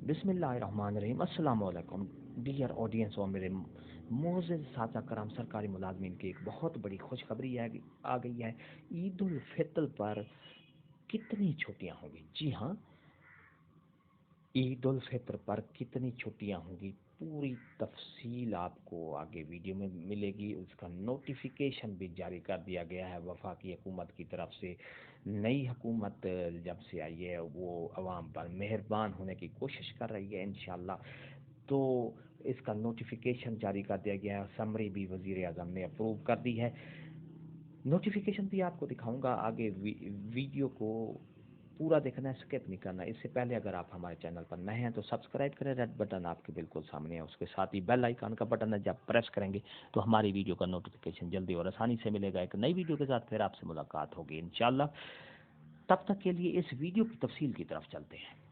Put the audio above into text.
بسم اللہ الرحمن الرحیم۔ السلام علیکم ڈیئر آڈینس اور میرے معزز ساتھیٰ کرام، سرکاری ملازمین کی ایک بہت بڑی خوشخبری آ گئی ہے۔ عید الفطر پر کتنی چھٹیاں ہوں گی؟ جی ہاں، عید الفطر پر کتنی چھٹیاں ہوں گی، پوری تفصیل آپ کو آگے ویڈیو میں ملے گی۔ اس کا نوٹیفیکیشن بھی جاری کر دیا گیا ہے وفاقی حکومت کی طرف سے۔ نئی حکومت جب سے آئی ہے وہ عوام پر مہربان ہونے کی کوشش کر رہی ہے انشاءاللہ، تو اس کا نوٹیفیکیشن جاری کر دیا گیا ہے۔ سمری بھی وزیر اعظم نے اپروو کر دی ہے۔ نوٹیفیکیشن بھی آپ کو دکھاؤں گا آگے، ویڈیو کو پورا دیکھنا ہے، اسکپ نہیں کرنا۔ اس سے پہلے اگر آپ ہمارے چینل پر نئے ہیں تو سبسکرائب کریں، ریڈ بٹن آپ کے بالکل سامنے ہے، اس کے ساتھ ہی بیل آئیکن کا بٹن ہے، جب پریس کریں گے تو ہماری ویڈیو کا نوٹیفیکیشن جلدی اور آسانی سے ملے گا۔ ایک نئی ویڈیو کے ساتھ پھر آپ سے ملاقات ہوگی انشاءاللہ۔ تب تک کے لیے اس ویڈیو کی تفصیل کی طرف چلتے ہیں۔